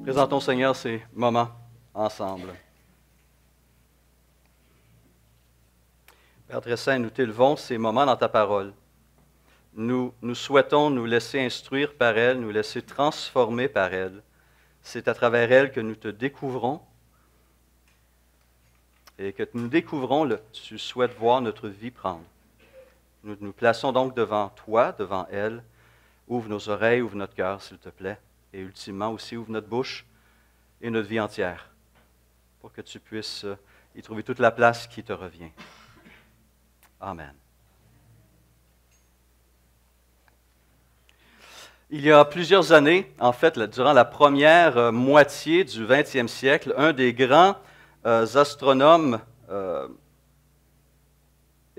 Présentons, Seigneur, ces moments ensemble. Père très saint, nous t'élevons ces moments dans ta parole. Nous souhaitons nous laisser instruire par elle, nous laisser transformer par elle. C'est à travers elle que nous te découvrons et que nous découvrons tu souhaites voir notre vie prendre. Nous nous plaçons donc devant toi, devant elle. Ouvre nos oreilles, ouvre notre cœur, s'il te plaît. Et ultimement aussi, ouvre notre bouche et notre vie entière pour que tu puisses y trouver toute la place qui te revient. Amen. Il y a plusieurs années, en fait, durant la première moitié du 20e siècle, un des grands astronomes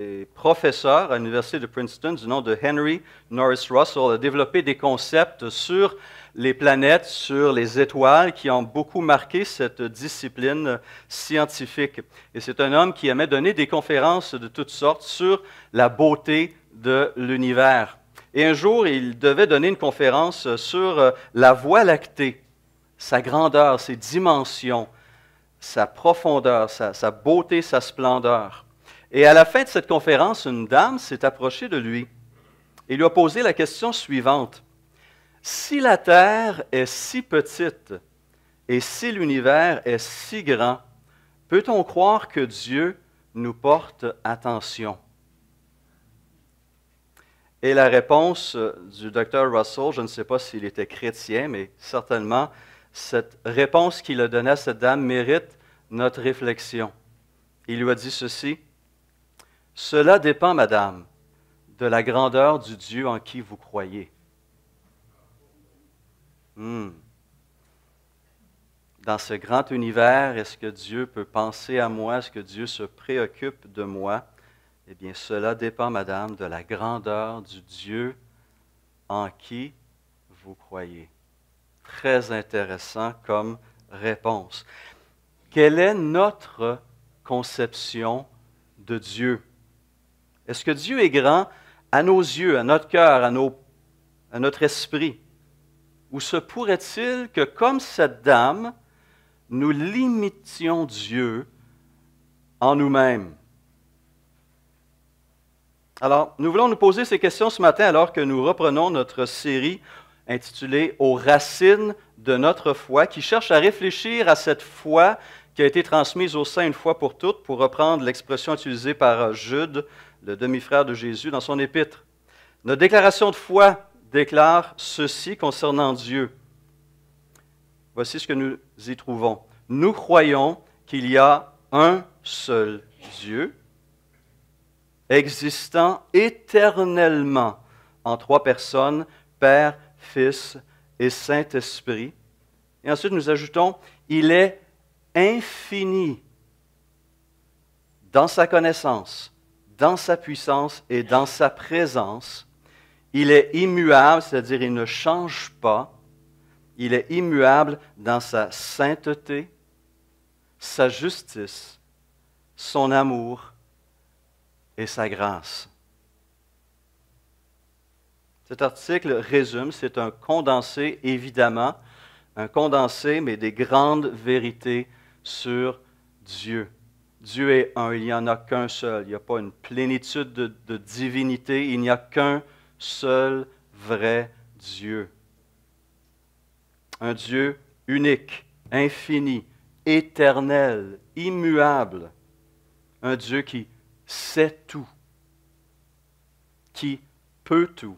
et professeur à l'Université de Princeton du nom de Henry Norris Russell a développé des concepts sur les planètes, sur les étoiles qui ont beaucoup marqué cette discipline scientifique. Et c'est un homme qui aimait donner des conférences de toutes sortes sur la beauté de l'univers. Et un jour, il devait donner une conférence sur la Voie lactée, sa grandeur, ses dimensions, sa profondeur, sa beauté, sa splendeur. Et à la fin de cette conférence, une dame s'est approchée de lui et lui a posé la question suivante. Si la Terre est si petite et si l'univers est si grand, peut-on croire que Dieu nous porte attention? Et la réponse du Dr. Russell, je ne sais pas s'il était chrétien, mais certainement, cette réponse qu'il a donnée à cette dame mérite notre réflexion. Il lui a dit ceci. « Cela dépend, madame, de la grandeur du Dieu en qui vous croyez. » Dans ce grand univers, est-ce que Dieu peut penser à moi? Est-ce que Dieu se préoccupe de moi? Eh bien, cela dépend, madame, de la grandeur du Dieu en qui vous croyez. Très intéressant comme réponse. Quelle est notre conception de Dieu? Est-ce que Dieu est grand à nos yeux, à notre cœur, à notre esprit? Ou se pourrait-il que, comme cette dame, nous limitions Dieu en nous-mêmes? Alors, nous voulons nous poser ces questions ce matin alors que nous reprenons notre série intitulée « Aux racines de notre foi » qui cherche à réfléchir à cette foi qui a été transmise au sein une fois pour toutes, pour reprendre l'expression utilisée par Jude, le demi-frère de Jésus, dans son épître. Notre déclaration de foi déclare ceci concernant Dieu. Voici ce que nous y trouvons. Nous croyons qu'il y a un seul Dieu, existant éternellement en trois personnes, Père, Fils et Saint-Esprit. Et ensuite nous ajoutons, il est infini dans sa connaissance, dans sa puissance et dans sa présence. Il est immuable, c'est-à-dire il ne change pas. Il est immuable dans sa sainteté, sa justice, son amour et sa grâce. Cet article résume, c'est un condensé, évidemment, un condensé, mais des grandes vérités sur Dieu. Dieu est un, il n'y en a qu'un seul. Il n'y a pas une plénitude de divinité. Il n'y a qu'un seul vrai Dieu. Un Dieu unique, infini, éternel, immuable. Un Dieu qui sait tout, qui peut tout,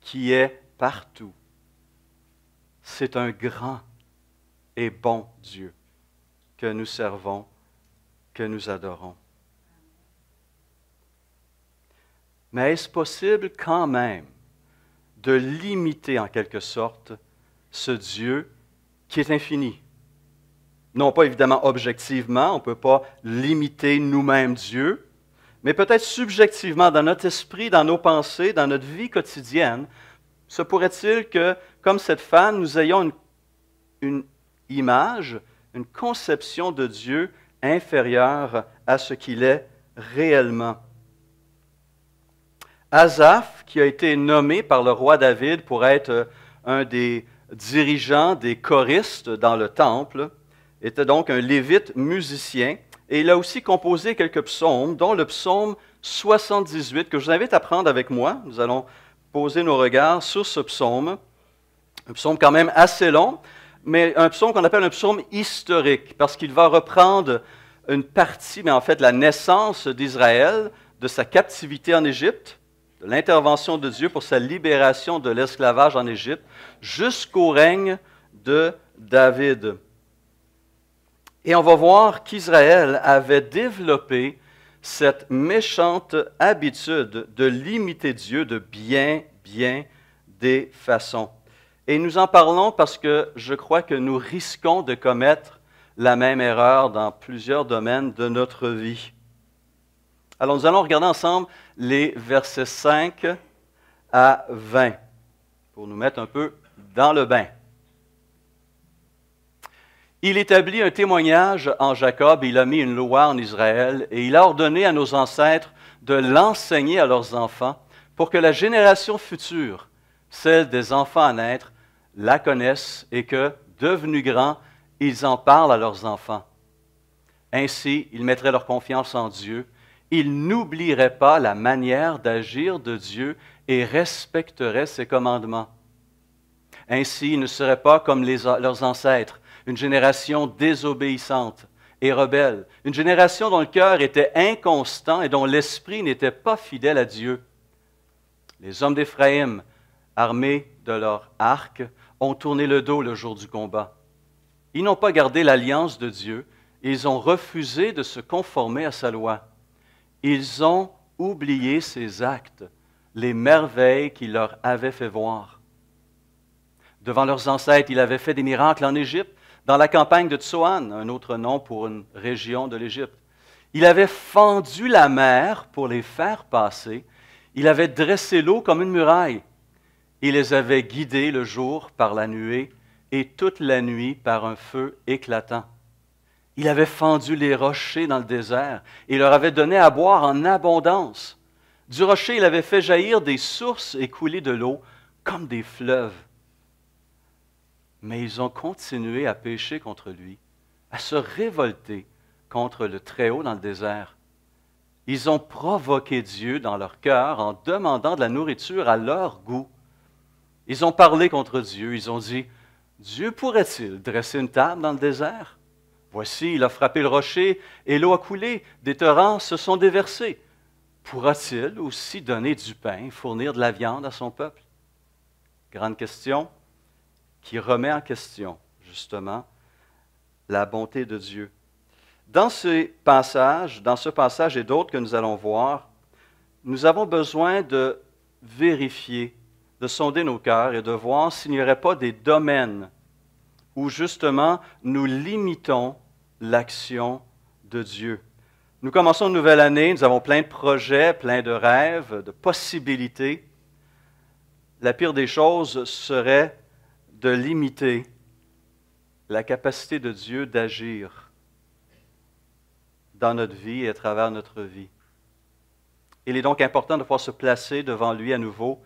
qui est partout. C'est un grand et bon Dieu que nous servons, que nous adorons. Mais est-ce possible quand même de limiter en quelque sorte ce Dieu qui est infini? Non pas évidemment objectivement, on ne peut pas limiter nous-mêmes Dieu, mais peut-être subjectivement dans notre esprit, dans nos pensées, dans notre vie quotidienne, se pourrait-il que, comme cette femme, nous ayons une image, une conception de Dieu inférieure à ce qu'il est réellement. Asaph, qui a été nommé par le roi David pour être un des dirigeants des choristes dans le temple, était donc un lévite musicien, et il a aussi composé quelques psaumes, dont le psaume 78, que je vous invite à prendre avec moi. Nous allons poser nos regards sur ce psaume, un psaume quand même assez long, mais un psaume qu'on appelle un psaume historique, parce qu'il va reprendre une partie, mais en fait la naissance d'Israël, de sa captivité en Égypte, de l'intervention de Dieu pour sa libération de l'esclavage en Égypte, jusqu'au règne de David. Et on va voir qu'Israël avait développé cette méchante habitude de limiter Dieu de bien des façons. Et nous en parlons parce que je crois que nous risquons de commettre la même erreur dans plusieurs domaines de notre vie. Alors nous allons regarder ensemble les versets 5 à 20 pour nous mettre un peu dans le bain. Il établit un témoignage en Jacob, il a mis une loi en Israël, et il a ordonné à nos ancêtres de l'enseigner à leurs enfants, pour que la génération future, celle des enfants à naître, la connaissent et que, devenus grands, ils en parlent à leurs enfants. Ainsi, ils mettraient leur confiance en Dieu, ils n'oublieraient pas la manière d'agir de Dieu et respecteraient ses commandements. Ainsi, ils ne seraient pas comme leurs ancêtres, une génération désobéissante et rebelle, une génération dont le cœur était inconstant et dont l'esprit n'était pas fidèle à Dieu. Les hommes d'Éphraïm, armés de leur arc, ont tourné le dos le jour du combat. Ils n'ont pas gardé l'alliance de Dieu et ils ont refusé de se conformer à sa loi. Ils ont oublié ses actes, les merveilles qu'il leur avait fait voir. Devant leurs ancêtres, il avait fait des miracles en Égypte, dans la campagne de Tsoan, un autre nom pour une région de l'Égypte. Il avait fendu la mer pour les faire passer. Il avait dressé l'eau comme une muraille. Il les avait guidés le jour par la nuée et toute la nuit par un feu éclatant. Il avait fendu les rochers dans le désert et leur avait donné à boire en abondance. Du rocher, il avait fait jaillir des sources et couler de l'eau comme des fleuves. Mais ils ont continué à pécher contre lui, à se révolter contre le Très-Haut dans le désert. Ils ont provoqué Dieu dans leur cœur en demandant de la nourriture à leur goût. Ils ont parlé contre Dieu, ils ont dit, « Dieu pourrait-il dresser une table dans le désert? Voici, il a frappé le rocher et l'eau a coulé, des torrents se sont déversés. Pourra-t-il aussi donner du pain, fournir de la viande à son peuple? » Grande question qui remet en question, justement, la bonté de Dieu. Dans ce passage et d'autres que nous allons voir, nous avons besoin de vérifier, de sonder nos cœurs et de voir s'il n'y aurait pas des domaines où, justement, nous limitons l'action de Dieu. Nous commençons une nouvelle année, nous avons plein de projets, plein de rêves, de possibilités. La pire des choses serait de limiter la capacité de Dieu d'agir dans notre vie et à travers notre vie. Il est donc important de pouvoir se placer devant lui à nouveau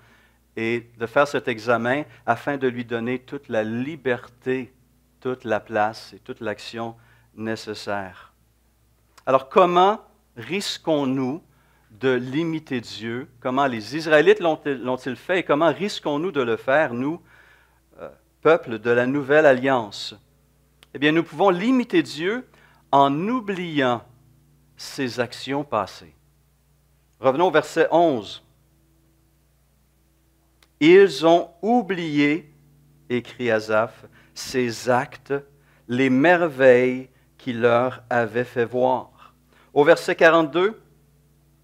et de faire cet examen afin de lui donner toute la liberté, toute la place et toute l'action nécessaire. Alors, comment risquons-nous de limiter Dieu? Comment les Israélites l'ont-ils fait et comment risquons-nous de le faire, nous, peuple de la nouvelle alliance? Eh bien, nous pouvons limiter Dieu en oubliant ses actions passées. Revenons au verset 11. « Ils ont oublié, écrit Asaph, ses actes, les merveilles qu'il leur avait fait voir. » Au verset 42,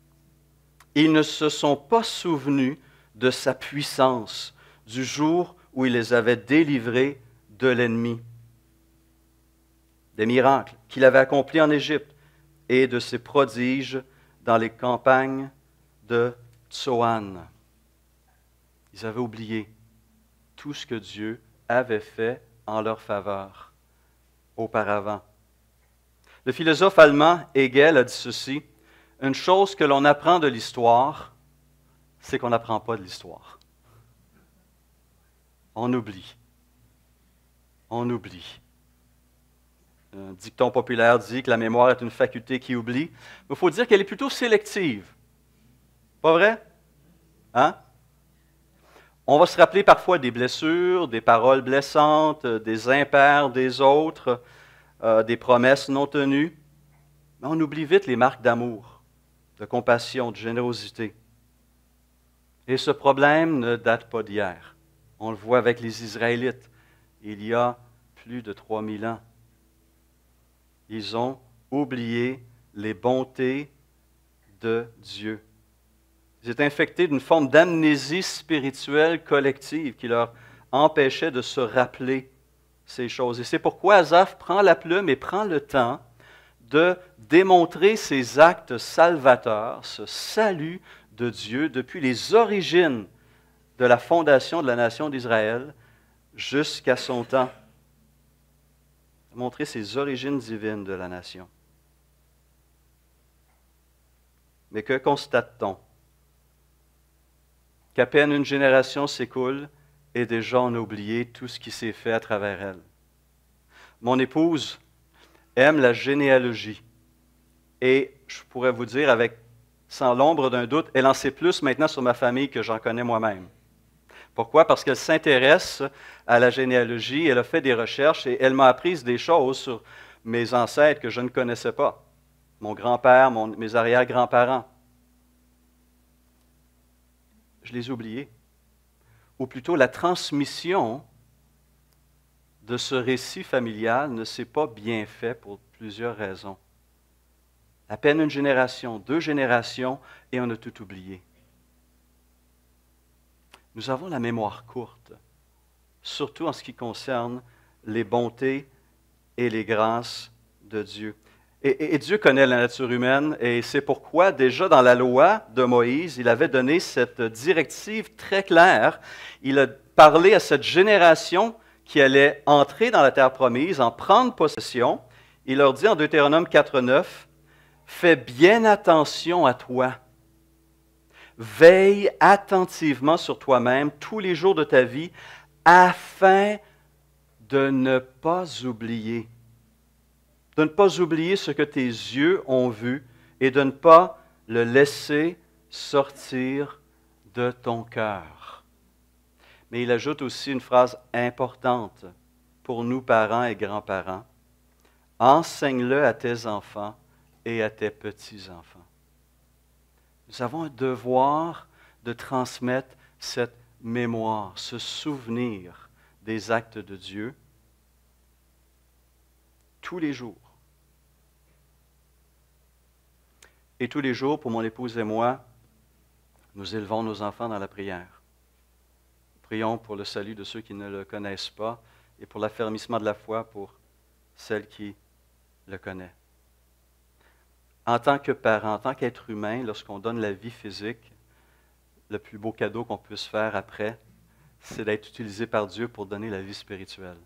« Ils ne se sont pas souvenus de sa puissance, du jour où il les avait délivrés de l'ennemi, des miracles qu'il avait accomplis en Égypte et de ses prodiges dans les campagnes de Tsoan. » Ils avaient oublié tout ce que Dieu avait fait en leur faveur auparavant. Le philosophe allemand Hegel a dit ceci, « Une chose que l'on apprend de l'histoire, c'est qu'on n'apprend pas de l'histoire. » On oublie. On oublie. Un dicton populaire dit que la mémoire est une faculté qui oublie. Mais il faut dire qu'elle est plutôt sélective. Pas vrai? Hein? On va se rappeler parfois des blessures, des paroles blessantes, des impairs des autres, des promesses non tenues. Mais on oublie vite les marques d'amour, de compassion, de générosité. Et ce problème ne date pas d'hier. On le voit avec les Israélites. Il y a plus de 3000 ans. Ils ont oublié les bontés de Dieu. Ils étaient infectés d'une forme d'amnésie spirituelle collective qui leur empêchait de se rappeler ces choses. Et c'est pourquoi Asaph prend la plume et prend le temps de démontrer ces actes salvateurs, ce salut de Dieu depuis les origines de la fondation de la nation d'Israël jusqu'à son temps. Montrer ces origines divines de la nation. Mais que constate-t-on? Qu'à peine une génération s'écoule et déjà on a oublié tout ce qui s'est fait à travers elle. Mon épouse aime la généalogie. Et je pourrais vous dire, sans l'ombre d'un doute, elle en sait plus maintenant sur ma famille que j'en connais moi-même. Pourquoi? Parce qu'elle s'intéresse à la généalogie, elle a fait des recherches et elle m'a appris des choses sur mes ancêtres que je ne connaissais pas. Mon grand-père, mes arrière-grands-parents. Je les ai oubliés. Ou plutôt, la transmission de ce récit familial ne s'est pas bien fait pour plusieurs raisons. À peine une génération, 2 générations, et on a tout oublié. Nous avons la mémoire courte, surtout en ce qui concerne les bontés et les grâces de Dieu. Et Dieu connaît la nature humaine, et c'est pourquoi déjà dans la loi de Moïse, il avait donné cette directive très claire. Il a parlé à cette génération qui allait entrer dans la terre promise, en prendre possession. Il leur dit en Deutéronome 4.9, « Fais bien attention à toi. Veille attentivement sur toi-même tous les jours de ta vie, afin de ne pas oublier. » De ne pas oublier ce que tes yeux ont vu et de ne pas le laisser sortir de ton cœur. Mais il ajoute aussi une phrase importante pour nous, parents et grands-parents. Enseigne-le à tes enfants et à tes petits-enfants. Nous avons un devoir de transmettre cette mémoire, ce souvenir des actes de Dieu tous les jours. Et tous les jours, pour mon épouse et moi, nous élevons nos enfants dans la prière. Prions pour le salut de ceux qui ne le connaissent pas et pour l'affermissement de la foi pour celles qui le connaissent. En tant que parent, en tant qu'être humain, lorsqu'on donne la vie physique, le plus beau cadeau qu'on puisse faire après, c'est d'être utilisé par Dieu pour donner la vie spirituelle.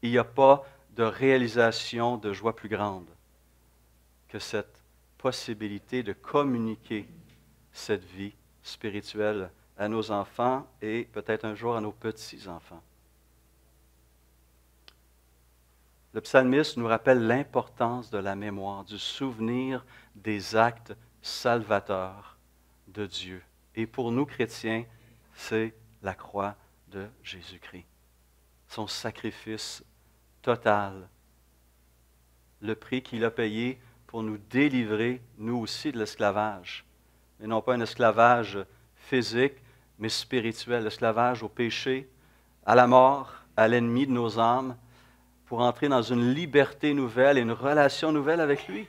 Il n'y a pas de réalisation de joie plus grande que cette possibilité de communiquer cette vie spirituelle à nos enfants et peut-être un jour à nos petits-enfants. Le psalmiste nous rappelle l'importance de la mémoire, du souvenir des actes salvateurs de Dieu. Et pour nous chrétiens, c'est la croix de Jésus-Christ. Son sacrifice total, le prix qu'il a payé pour nous délivrer, nous aussi, de l'esclavage. Mais non pas un esclavage physique, mais spirituel, l'esclavage au péché, à la mort, à l'ennemi de nos âmes, pour entrer dans une liberté nouvelle et une relation nouvelle avec lui.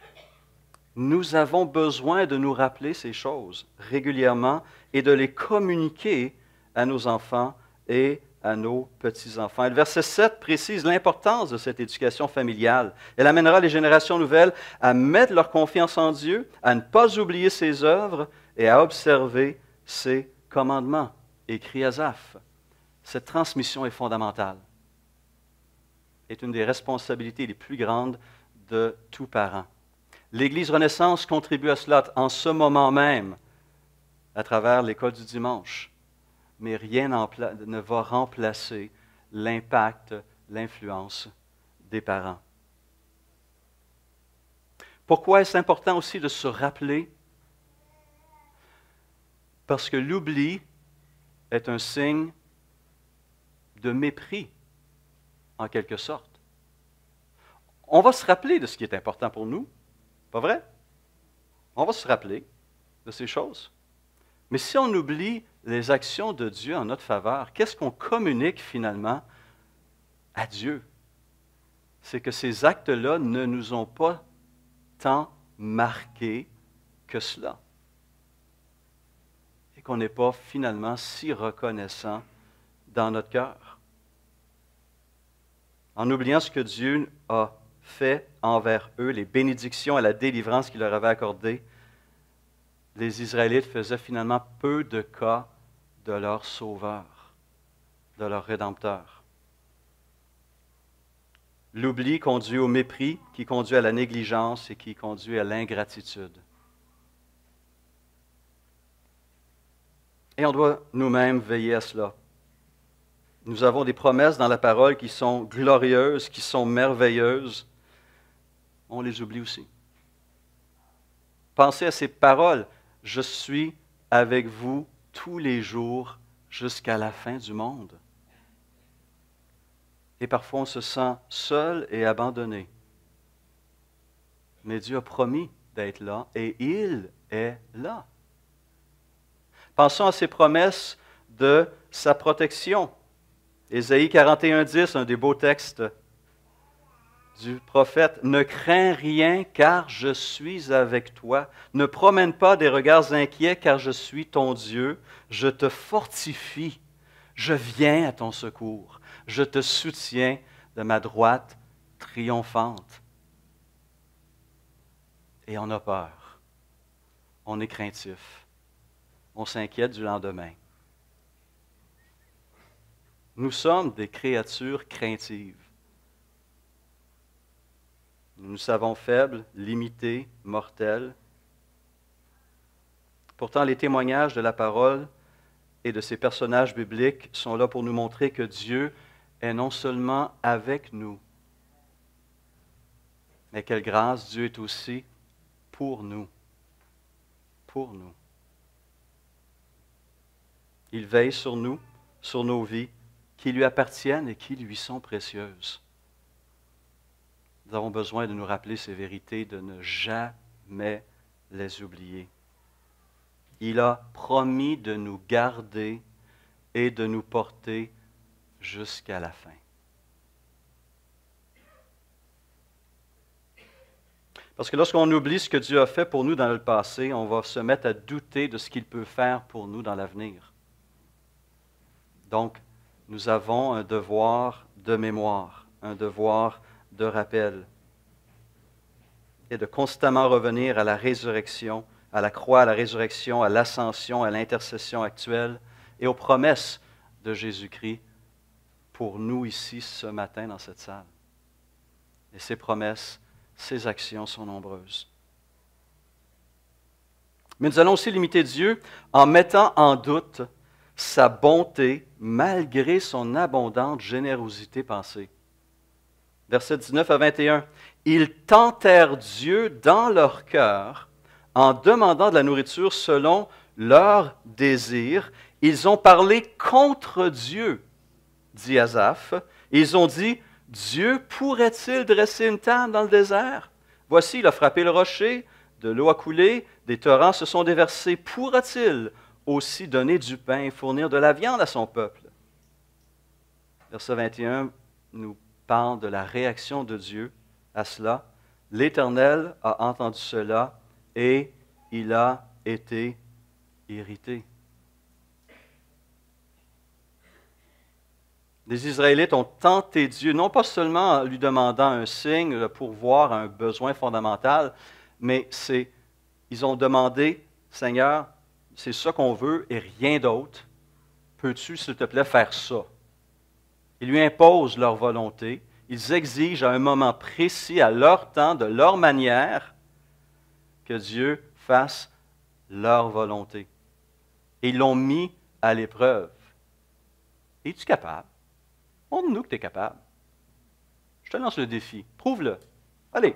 Nous avons besoin de nous rappeler ces choses régulièrement et de les communiquer à nos enfants et à nos petits-enfants. Et le verset 7 précise l'importance de cette éducation familiale. Elle amènera les générations nouvelles à mettre leur confiance en Dieu, à ne pas oublier ses œuvres et à observer ses commandements. Écrit Asaph. Cette transmission est fondamentale. Est une des responsabilités les plus grandes de tout parent. L'Église Renaissance contribue à cela en ce moment même, à travers l'école du dimanche. mais rien ne va remplacer l'impact, l'influence des parents. Pourquoi est-ce important aussi de se rappeler? Parce que l'oubli est un signe de mépris, en quelque sorte. On va se rappeler de ce qui est important pour nous, pas vrai? On va se rappeler de ces choses. Mais si on oublie les actions de Dieu en notre faveur, qu'est-ce qu'on communique finalement à Dieu? C'est que ces actes-là ne nous ont pas tant marqués que cela. Et qu'on n'est pas finalement si reconnaissant dans notre cœur. En oubliant ce que Dieu a fait envers eux, les bénédictions et la délivrance qu'il leur avait accordées, les Israélites faisaient finalement peu de cas de leur Sauveur, de leur Rédempteur. L'oubli conduit au mépris, qui conduit à la négligence et qui conduit à l'ingratitude. Et on doit nous-mêmes veiller à cela. Nous avons des promesses dans la parole qui sont glorieuses, qui sont merveilleuses. On les oublie aussi. Pensez à ces paroles. Je suis avec vous tous les jours jusqu'à la fin du monde. Et parfois on se sent seul et abandonné. Mais Dieu a promis d'être là et il est là. Pensons à ses promesses de sa protection. Ésaïe 41:10, un des beaux textes du prophète. « Ne crains rien, car je suis avec toi. Ne promène pas des regards inquiets, car je suis ton Dieu. Je te fortifie. Je viens à ton secours. Je te soutiens de ma droite triomphante. » Et on a peur. On est craintif. On s'inquiète du lendemain. Nous sommes des créatures craintives. Nous nous savons faibles, limités, mortels. Pourtant, les témoignages de la parole et de ces personnages bibliques sont là pour nous montrer que Dieu est non seulement avec nous, mais quelle grâce, Dieu est aussi pour nous. Pour nous. Il veille sur nous, sur nos vies, qui lui appartiennent et qui lui sont précieuses. Nous avons besoin de nous rappeler ces vérités, de ne jamais les oublier. Il a promis de nous garder et de nous porter jusqu'à la fin. Parce que lorsqu'on oublie ce que Dieu a fait pour nous dans le passé, on va se mettre à douter de ce qu'il peut faire pour nous dans l'avenir. Donc, nous avons un devoir de mémoire, un devoir de rappel, et de constamment revenir à la résurrection, à la croix, à la résurrection, à l'ascension, à l'intercession actuelle et aux promesses de Jésus-Christ pour nous ici ce matin dans cette salle. Et ces promesses, ces actions sont nombreuses. Mais nous allons aussi limiter Dieu en mettant en doute sa bonté malgré son abondante générosité pensée. Versets 19 à 21. « Ils tentèrent Dieu dans leur cœur en demandant de la nourriture selon leur désir. Ils ont parlé contre Dieu, dit Asaph. Ils ont dit, Dieu pourrait-il dresser une table dans le désert? Voici, il a frappé le rocher, de l'eau a coulé, des torrents se sont déversés. Pourra-t-il aussi donner du pain et fournir de la viande à son peuple? » Verset 21 nous parle de la réaction de Dieu à cela. L'Éternel a entendu cela et il a été irrité. Les Israélites ont tenté Dieu, non pas seulement en lui demandant un signe pour voir un besoin fondamental, mais ils ont demandé, Seigneur, c'est ça qu'on veut et rien d'autre. Peux-tu, s'il te plaît, faire ça? Ils lui imposent leur volonté. Ils exigent à un moment précis, à leur temps, de leur manière, que Dieu fasse leur volonté. Et ils l'ont mis à l'épreuve. Es-tu capable? Montre-nous que tu es capable. Je te lance le défi. Prouve-le. Allez,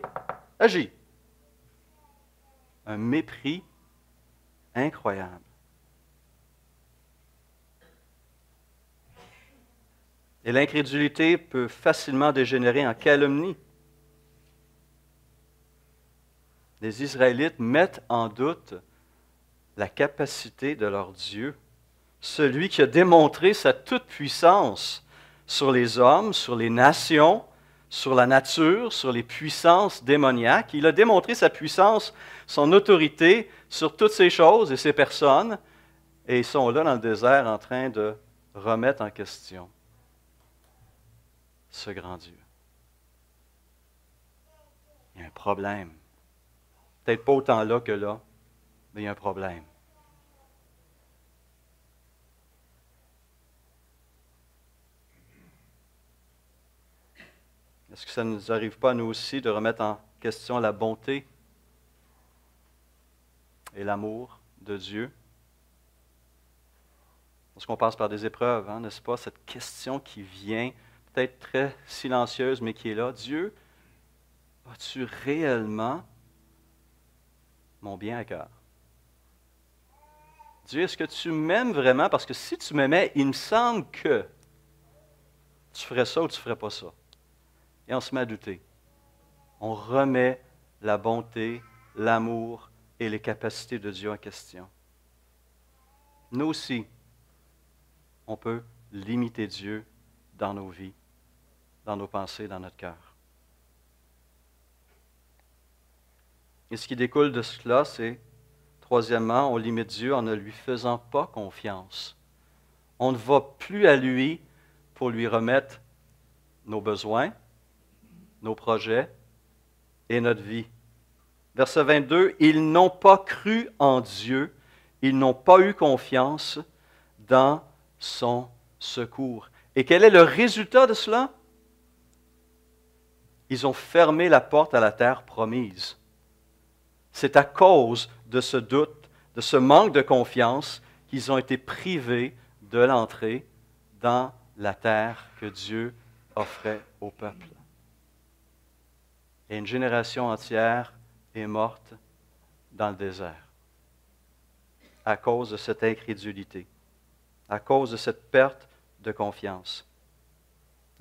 agis. Un mépris incroyable. Et l'incrédulité peut facilement dégénérer en calomnie. Les Israélites mettent en doute la capacité de leur Dieu, celui qui a démontré sa toute-puissance sur les hommes, sur les nations, sur la nature, sur les puissances démoniaques. Il a démontré sa puissance, son autorité sur toutes ces choses et ces personnes, et ils sont là dans le désert en train de remettre en question ce grand Dieu. Il y a un problème. Peut-être pas autant là que là, mais il y a un problème. Est-ce que ça ne nous arrive pas, nous aussi, de remettre en question la bonté et l'amour de Dieu? Lorsqu'on passe par des épreuves, n'est-ce pas? Cette question qui vient, peut-être très silencieuse, mais qui est là. Dieu, as-tu réellement mon bien à cœur? Dieu, est-ce que tu m'aimes vraiment? Parce que si tu m'aimais, il me semble que tu ferais ça ou tu ne ferais pas ça. Et on se met à douter. On remet la bonté, l'amour et les capacités de Dieu en question. Nous aussi, on peut limiter Dieu dans nos vies, dans nos pensées, dans notre cœur. Et ce qui découle de cela, c'est, troisièmement, on limite Dieu en ne lui faisant pas confiance. On ne va plus à lui pour lui remettre nos besoins, nos projets et notre vie. Verset 22, ils n'ont pas cru en Dieu, ils n'ont pas eu confiance dans son secours. Et quel est le résultat de cela? Ils ont fermé la porte à la terre promise. C'est à cause de ce doute, de ce manque de confiance, qu'ils ont été privés de l'entrée dans la terre que Dieu offrait au peuple. Et une génération entière est morte dans le désert à cause de cette incrédulité, à cause de cette perte de confiance.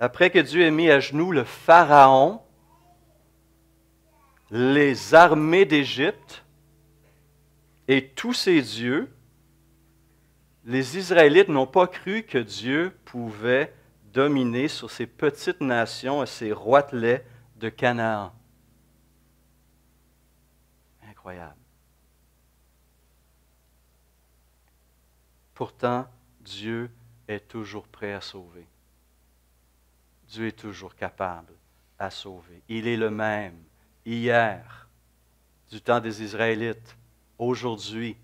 Après que Dieu ait mis à genoux le Pharaon, les armées d'Égypte et tous ses dieux, les Israélites n'ont pas cru que Dieu pouvait dominer sur ces petites nations et ces roitelets de Canaan. Incroyable. Pourtant, Dieu est toujours prêt à sauver. Dieu est toujours capable à sauver. Il est le même hier, du temps des Israélites, aujourd'hui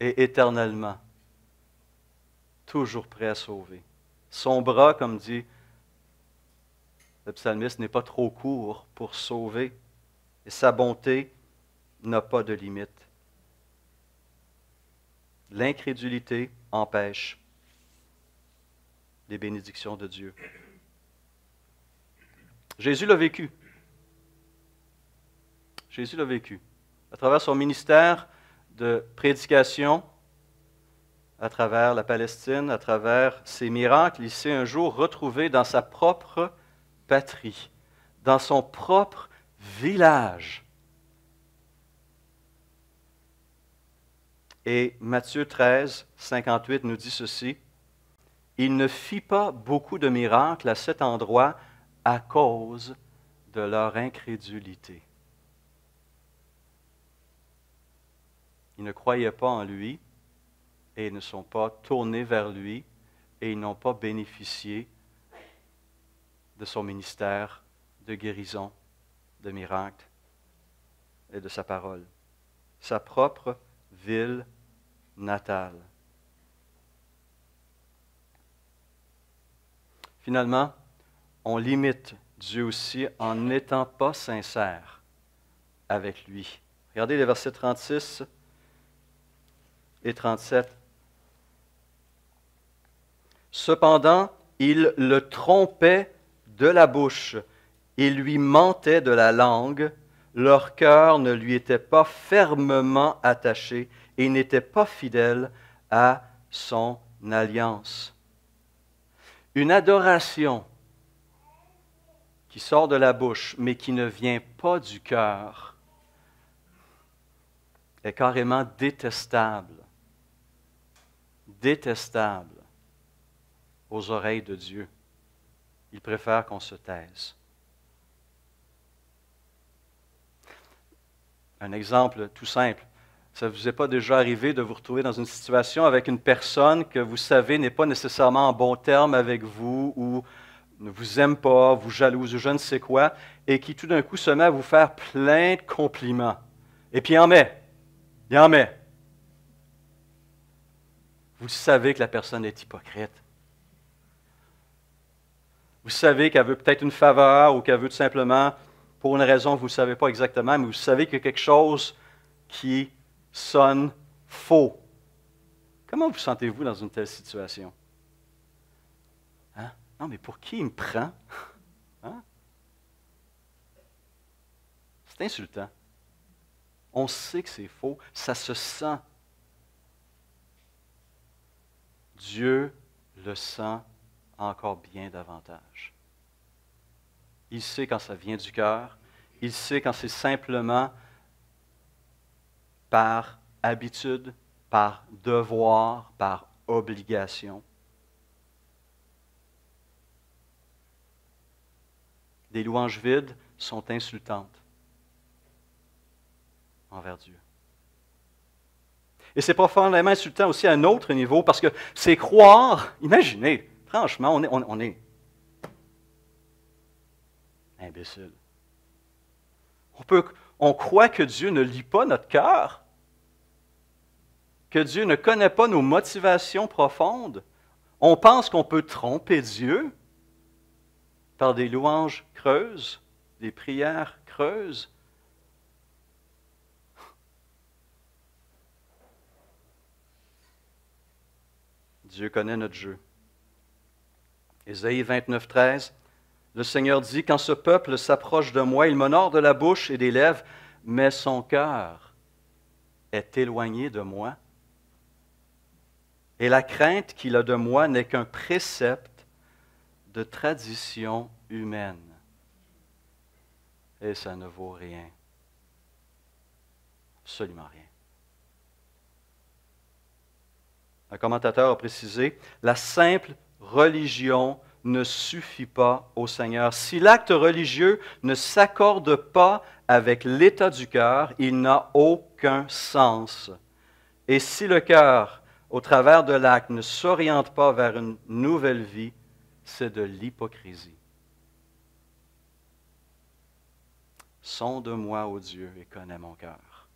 et éternellement. Toujours prêt à sauver. Son bras, comme dit le psalmiste, n'est pas trop court pour sauver. Et sa bonté n'a pas de limite. L'incrédulité empêche les bénédictions de Dieu. Jésus l'a vécu. Jésus l'a vécu. À travers son ministère de prédication, à travers la Palestine, à travers ses miracles, il s'est un jour retrouvé dans sa propre patrie, dans son propre village. Et Matthieu 13, 58 nous dit ceci, « Il ne fit pas beaucoup de miracles à cet endroit à cause de leur incrédulité. » Ils ne croyaient pas en lui et ils ne sont pas tournés vers lui et ils n'ont pas bénéficié de son ministère de guérison, de miracles et de sa parole. Sa propre ville natale. Finalement, on limite Dieu aussi en n'étant pas sincère avec lui. Regardez les versets 36 et 37. Cependant, ils le trompaient de la bouche et lui mentaient de la langue. Leur cœur ne lui était pas fermement attaché et n'était pas fidèle à son alliance. Une adoration qui sort de la bouche, mais qui ne vient pas du cœur, est carrément détestable. Détestable aux oreilles de Dieu. Il préfère qu'on se taise. Un exemple tout simple. Ça ne vous est pas déjà arrivé de vous retrouver dans une situation avec une personne que vous savez n'est pas nécessairement en bon terme avec vous ou ne vous aime pas, vous jalouse ou je ne sais quoi, et qui tout d'un coup se met à vous faire plein de compliments. Et puis il en met. Il en met. Vous savez que la personne est hypocrite. Vous savez qu'elle veut peut-être une faveur ou qu'elle veut tout simplement, pour une raison que vous ne savez pas exactement, mais vous savez qu'il y a quelque chose qui sonne faux. Comment vous sentez-vous dans une telle situation? Hein? Non, mais pour qui il me prend? Hein? C'est insultant. On sait que c'est faux, ça se sent. Dieu le sent encore bien davantage. Il sait quand ça vient du cœur, il sait quand c'est simplement par habitude, par devoir, par obligation. Des louanges vides sont insultantes envers Dieu. Et c'est profondément insultant aussi à un autre niveau parce que c'est croire, imaginez, franchement, on est imbécile. On croit que Dieu ne lit pas notre cœur, que Dieu ne connaît pas nos motivations profondes. On pense qu'on peut tromper Dieu par des louanges creuses, des prières creuses. Dieu connaît notre jeu. Ésaïe 29, 13, le Seigneur dit, « Quand ce peuple s'approche de moi, il m'honore de la bouche et des lèvres, mais son cœur est éloigné de moi. Et la crainte qu'il a de moi n'est qu'un précepte de tradition humaine. » Et ça ne vaut rien. Absolument rien. Un commentateur a précisé, la simple religion ne suffit pas au Seigneur. Si l'acte religieux ne s'accorde pas avec l'état du cœur, il n'a aucun sens. Et si le cœur, au travers de l'acte, ne s'oriente pas vers une nouvelle vie, c'est de l'hypocrisie. Sonde-moi, ô Dieu, et connais mon cœur.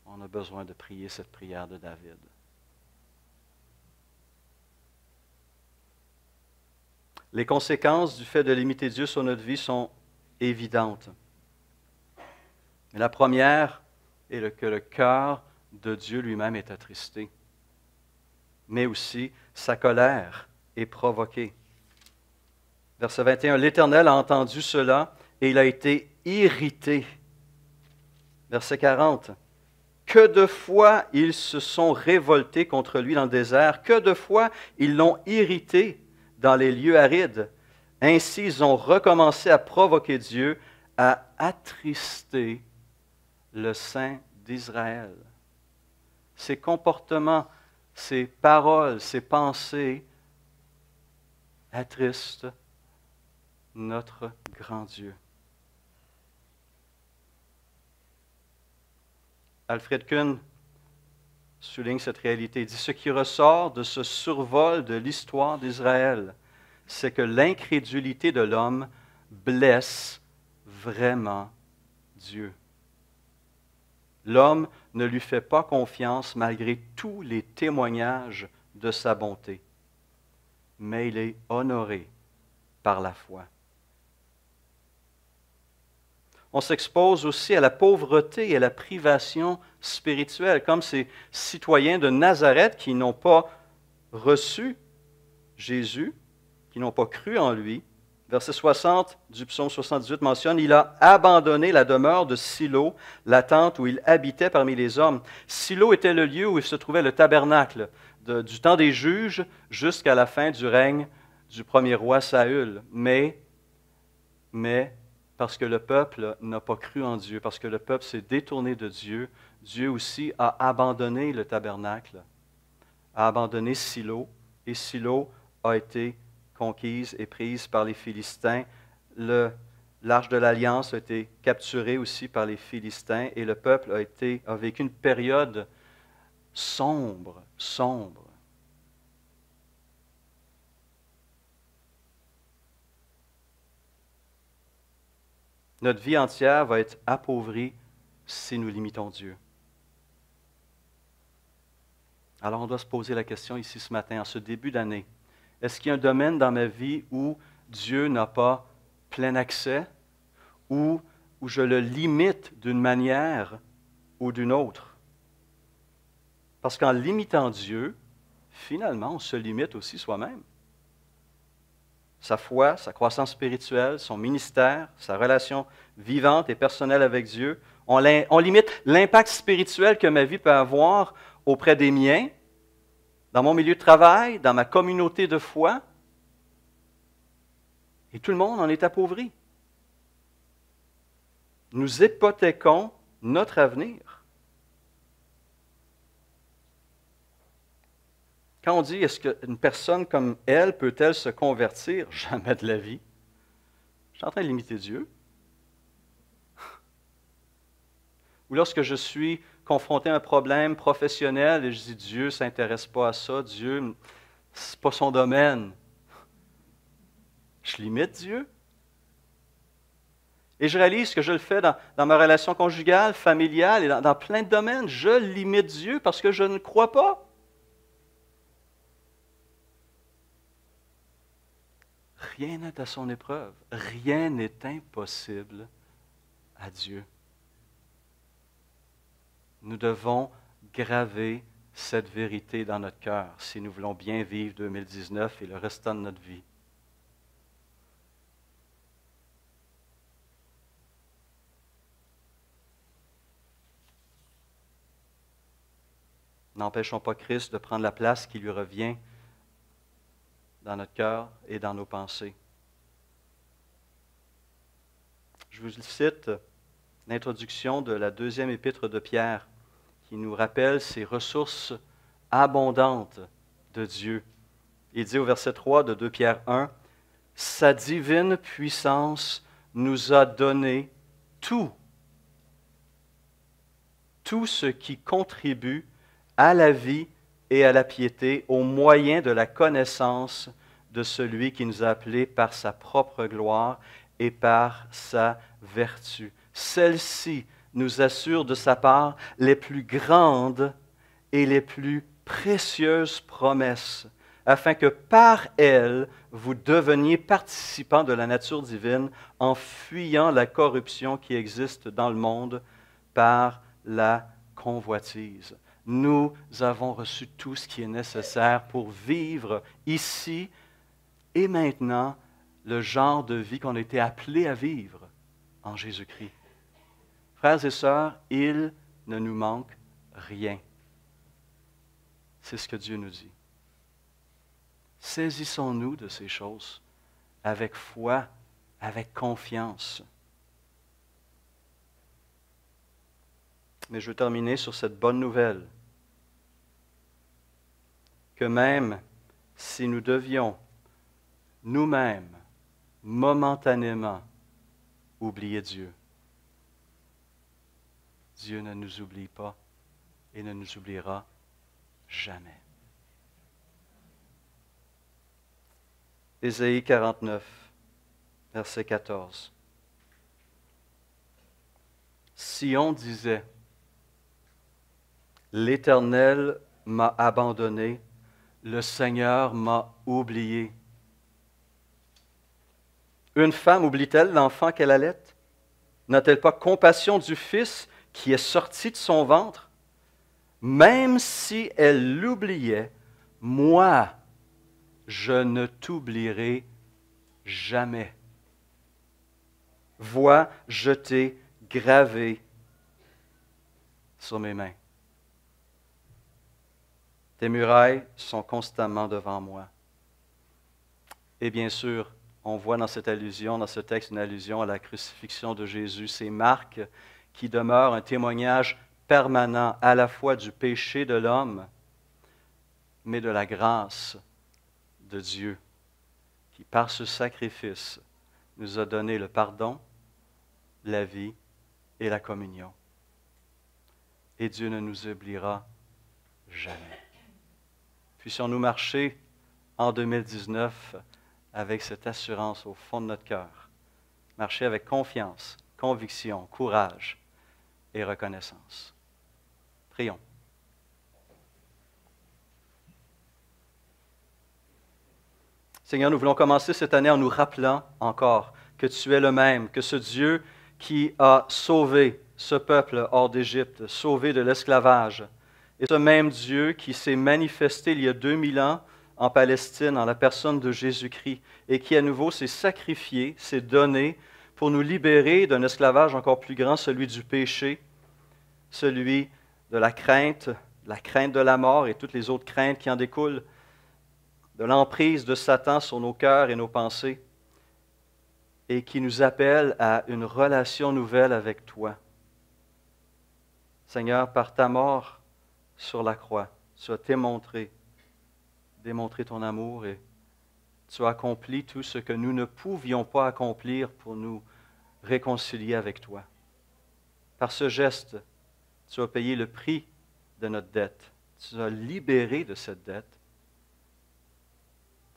On a besoin de prier cette prière de David. Les conséquences du fait de limiter Dieu sur notre vie sont évidentes. La première est que le cœur de Dieu lui-même est attristé, mais aussi sa colère est provoquée. Verset 21, « L'Éternel a entendu cela et il a été irrité. » Verset 40, « Que de fois ils se sont révoltés contre lui dans le désert, que de fois ils l'ont irrité dans les lieux arides. Ainsi, ils ont recommencé à provoquer Dieu, à attrister le Saint d'Israël. » Ses comportements, ses paroles, ses pensées attristent notre grand Dieu. Alfred Kuhn souligne cette réalité. Il dit, ce qui ressort de ce survol de l'histoire d'Israël, c'est que l'incrédulité de l'homme blesse vraiment Dieu. L'homme ne lui fait pas confiance malgré tous les témoignages de sa bonté, mais il est honoré par la foi. On s'expose aussi à la pauvreté et à la privation spirituelle, comme ces citoyens de Nazareth qui n'ont pas reçu Jésus, qui n'ont pas cru en lui. Verset 60 du psaume 78 mentionne « Il a abandonné la demeure de Silo, la tente où il habitait parmi les hommes. » Silo était le lieu où il se trouvait le tabernacle, du temps des juges jusqu'à la fin du règne du premier roi Saül. Mais parce que le peuple n'a pas cru en Dieu, parce que le peuple s'est détourné de Dieu, Dieu aussi a abandonné le tabernacle, a abandonné Silo, et Silo a été conquise et prise par les Philistins. L'Arche de l'Alliance a été capturée aussi par les Philistins, et le peuple a vécu une période sombre. Notre vie entière va être appauvrie si nous limitons Dieu. Alors on doit se poser la question ici ce matin, en ce début d'année. Est-ce qu'il y a un domaine dans ma vie où Dieu n'a pas plein accès, ou où je le limite d'une manière ou d'une autre? Parce qu'en limitant Dieu, finalement, on se limite aussi soi-même. Sa foi, sa croissance spirituelle, son ministère, sa relation vivante et personnelle avec Dieu. On limite l'impact spirituel que ma vie peut avoir auprès des miens, dans mon milieu de travail, dans ma communauté de foi. Et tout le monde en est appauvri. Nous hypothéquons notre avenir. Quand on dit, est-ce qu'une personne comme elle peut-elle se convertir? Jamais de la vie. Je suis en train de limiter Dieu. Ou lorsque je suis confronté à un problème professionnel et je dis, Dieu ne s'intéresse pas à ça, Dieu, ce n'est pas son domaine. Je limite Dieu. Et je réalise que je le fais dans ma relation conjugale, familiale et dans plein de domaines. Je limite Dieu parce que je ne crois pas. Rien n'est à son épreuve. Rien n'est impossible à Dieu. Nous devons graver cette vérité dans notre cœur si nous voulons bien vivre 2019 et le restant de notre vie. N'empêchons pas Christ de prendre la place qui lui revient dans notre cœur et dans nos pensées. Je vous cite l'introduction de la deuxième épître de Pierre, qui nous rappelle ces ressources abondantes de Dieu. Il dit au verset 3 de 2 Pierre 1, « Sa divine puissance nous a donné tout ce qui contribue à la vie et à la piété au moyen de la connaissance de celui qui nous a appelés par sa propre gloire et par sa vertu. Celle-ci nous assure de sa part les plus grandes et les plus précieuses promesses, afin que par elle, vous deveniez participants de la nature divine en fuyant la corruption qui existe dans le monde par la convoitise. » Nous avons reçu tout ce qui est nécessaire pour vivre ici et maintenant le genre de vie qu'on a été appelé à vivre en Jésus-Christ. Frères et sœurs, il ne nous manque rien. C'est ce que Dieu nous dit. Saisissons-nous de ces choses avec foi, avec confiance. Mais je veux terminer sur cette bonne nouvelle, que même si nous devions nous-mêmes, momentanément, oublier Dieu, Dieu ne nous oublie pas et ne nous oubliera jamais. Ésaïe 49, verset 14. Sion disait, « L'Éternel m'a abandonné, le Seigneur m'a oublié. » Une femme oublie-t-elle l'enfant qu'elle allait? N'a-t-elle pas compassion du fils qui est sorti de son ventre? Même si elle l'oubliait, moi, je ne t'oublierai jamais. Vois, je t'ai gravé sur mes mains. Tes murailles sont constamment devant moi. Et bien sûr, on voit dans cette allusion, dans ce texte, une allusion à la crucifixion de Jésus, ces marques qui demeurent un témoignage permanent à la fois du péché de l'homme, mais de la grâce de Dieu, qui par ce sacrifice nous a donné le pardon, la vie et la communion. Et Dieu ne nous oubliera jamais. Puissions-nous marcher en 2019 avec cette assurance au fond de notre cœur. Marcher avec confiance, conviction, courage et reconnaissance. Prions. Seigneur, nous voulons commencer cette année en nous rappelant encore que tu es le même, que ce Dieu qui a sauvé ce peuple hors d'Égypte, sauvé de l'esclavage, et ce même Dieu qui s'est manifesté il y a 2000 ans en Palestine, en la personne de Jésus-Christ, et qui à nouveau s'est sacrifié, s'est donné pour nous libérer d'un esclavage encore plus grand, celui du péché, celui de la crainte de la mort et toutes les autres craintes qui en découlent, de l'emprise de Satan sur nos cœurs et nos pensées, et qui nous appelle à une relation nouvelle avec toi. Seigneur, par ta mort sur la croix, tu as démontré ton amour et tu as accompli tout ce que nous ne pouvions pas accomplir pour nous réconcilier avec toi. Par ce geste, tu as payé le prix de notre dette. Tu as libéré de cette dette.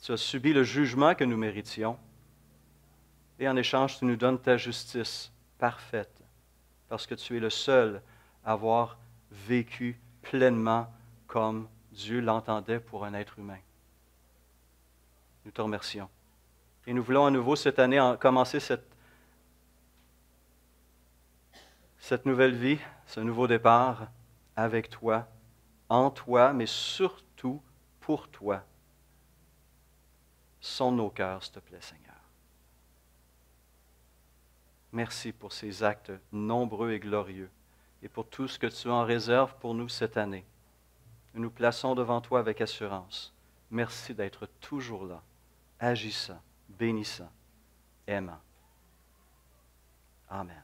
Tu as subi le jugement que nous méritions. Et en échange, tu nous donnes ta justice parfaite, parce que tu es le seul à avoir vécu pleinement comme Dieu l'entendait pour un être humain. Nous te remercions. Et nous voulons à nouveau cette année commencer cette nouvelle vie, ce nouveau départ avec toi, en toi, mais surtout pour toi. Sonde nos cœurs, s'il te plaît, Seigneur. Merci pour ces actes nombreux et glorieux et pour tout ce que tu en réserves pour nous cette année. Nous nous plaçons devant toi avec assurance. Merci d'être toujours là, agissant, bénissant, aimant. Amen.